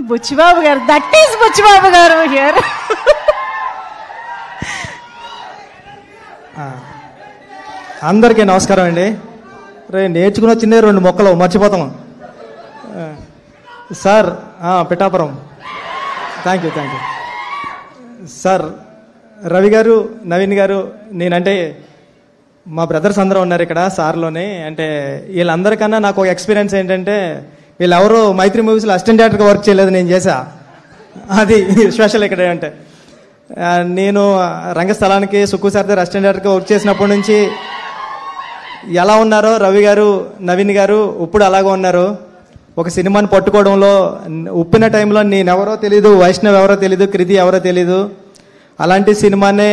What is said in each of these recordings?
బుచ్చిబాబు గారు, that is Buchibabu గారు here. అందరికీ నమస్కారం అండి. నేర్చుకున్న చిన్న 2 మొక్కలు మర్చిపోతాము. Sir Pithapuram. Thank you sir. Ravi garu, Naveen గారు, నేనంటే మా బ్రదర్స్ అందరూ ఉన్నారు ఇక్కడ సార్లోనే. అంటే వీళ్ళందరికన్నా నాకు ఒక ఎక్స్పీరియన్స్ ఏంటంటే, వీళ్ళెవరూ మైత్రి మూవీస్లో అసిస్టెంట్ డైరెక్టర్గా వర్క్ చేయలేదు, నేను చేశా. అది స్పెషల్ ఇక్కడ. అంటే నేను రంగస్థలానికి సుక్కు సార్ దగ్గర అసిస్టెంట్ డైరెక్టర్గా వర్క్ చేసినప్పటి నుంచి ఎలా ఉన్నారో రవి గారు, నవీన్ గారు ఇప్పుడు అలాగే ఉన్నారు. ఒక సినిమాని పట్టుకోవడంలో ఉప్పిన టైంలో నేనెవరో తెలీదు, వైష్ణవ్ ఎవరో తెలీదు, కృతి ఎవరో తెలీదు. అలాంటి సినిమానే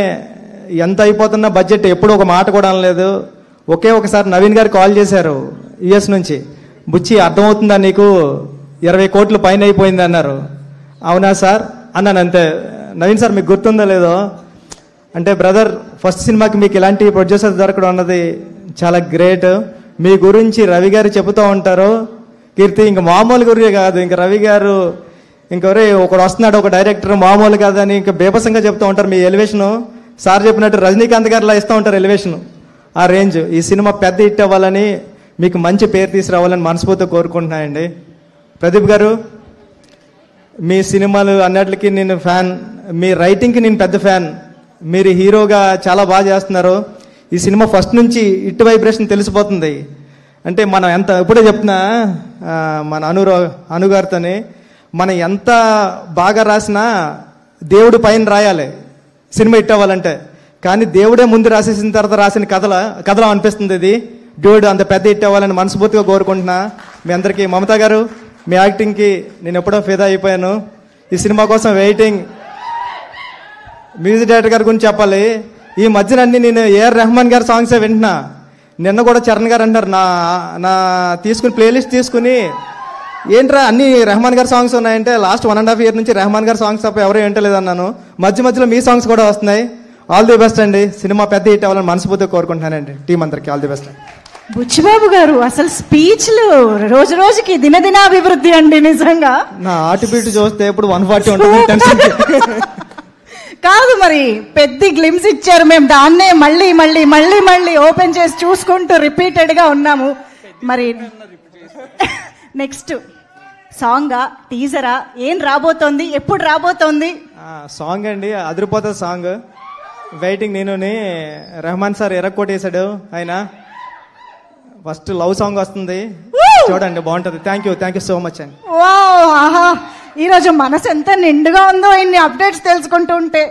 ఎంత అయిపోతున్న బడ్జెట్ ఎప్పుడు ఒక మాట కూడా అనలేదు. ఒకే ఒకసారి నవీన్ గారు కాల్ చేశారు యుఎస్ నుంచి, బుచ్చి అర్థమవుతుందా నీకు, 20 కోట్ల పైన అయిపోయింది అన్నారు. అవునా సార్ అన్నాను. అంతే. నవీన్ సార్ మీకు గుర్తుందో లేదో అంటే, బ్రదర్ ఫస్ట్ సినిమాకి మీకు ఇలాంటి ప్రొడ్యూసర్ దొరకడం అన్నది చాలా గ్రేట్. మీ గురించి రవి గారు చెబుతూ ఉంటారు. కీర్తి ఇంక మామూలు గురి కాదు, ఇంకా రవి గారు ఇంకొరే ఒకడు వస్తున్నాడు, ఒక డైరెక్టర్ మామూలు కాదని ఇంకా బేపసంగా చెప్తూ ఉంటారు. మీ ఎలివేషను సార్ చెప్పినట్టు రజనీకాంత్ గారిలా ఇస్తూ ఉంటారు ఎలివేషన్, ఆ రేంజ్. ఈ సినిమా పెద్ద హిట్ అవ్వాలని, మీకు మంచి పేరు తీసుకురావాలని మనస్ఫూర్తిగా కోరుకుంటున్నాయండి. ప్రదీప్ గారు, మీ సినిమాలు అన్నిటికీ నేను ఫ్యాన్, మీ రైటింగ్కి నేను పెద్ద ఫ్యాన్. మీరు హీరోగా చాలా బాగా చేస్తున్నారు. ఈ సినిమా ఫస్ట్ నుంచి ఇటు వైబ్రేషన్ తెలిసిపోతుంది. అంటే మనం ఎంత, ఇప్పుడే చెప్తున్నా మన అనుగారితోని, మనం ఎంత బాగా రాసినా దేవుడి పైన రాయాలి సినిమా హిట్ అవ్వాలంటే. కానీ దేవుడే ముందు రాసేసిన తర్వాత రాసిన కథలో అనిపిస్తుంది ఇది. దేవుడు అంత పెద్ద హిట్ అవ్వాలని మనస్ఫూర్తిగా కోరుకుంటున్నా. మీ అందరికీ, మమతా గారు మీ యాక్టింగ్కి నేను ఎప్పుడో ఫిదా అయిపోయాను. ఈ సినిమా కోసం వెయిటింగ్. మ్యూజిక్ డైరెక్టర్ గారి గురించి చెప్పాలి. ఈ మధ్యన అన్ని నేను ఏఆర్ రెహమాన్ గారి సాంగ్సే వింటున్నా. నిన్న కూడా చరణ్ గారు అంటారు, నా తీసుకుని ప్లేలిస్ట్ తీసుకుని, ఏంట్రా అన్ని రెహమాన్ గారి సాంగ్స్ ఉన్నాయంటే, లాస్ట్ 1.5 year నుంచి రెహమాన్ గారి సాంగ్స్ తప్ప ఎవరు వింటలేదు అన్నాను. మధ్యలో మీ సాంగ్స్ కూడా వస్తున్నాయి. ఆల్ ది బెస్ట్ అండి. సినిమా పెద్ద హిట్ అవ్వాలని మనస్ఫూర్తిగా కోరుకుంటున్నానండి. టీం అందరికీ ఆల్ ది బెస్ట్. బుచ్చిబాబు గారు అసలు స్పీచ్లు రోజు రోజుకి దినదినాభివృద్ధి అండి. నిజంగా నా ఆర్టిబీట్ చూస్తే ఇప్పుడు 140 ఉంటుంది. కాదు, మరి పెద్ద గ్లిమ్స్ ఇచ్చారు. మేము దాన్నే మళ్ళీ మళ్ళీ మళ్ళీ మళ్ళీ ఓపెన్ చేసి చూసుకుంటూ రిపీటెడ్ గా ఉన్నాము. మరి నెక్స్ట్ సాంగా, టీజరా, ఏం రాబోతోంది, ఎప్పుడు రాబోతోంది? సాంగ్ అండి, అదిరిపోతుంది సాంగ్. వెయిటింగ్. నేను రెహమాన్ సార్ ఎరక్కొట్టేశాడు. ఆయన ఫస్ట్ లవ్ సాంగ్ వస్తుంది, చూడండి బాగుంటుంది. థ్యాంక్ యూ సో మచ్ అండి. ఈరోజు మనసు ఎంత నిండుగా ఉందో ఇన్ని అప్డేట్స్ తెలుసుకుంటూ ఉంటే.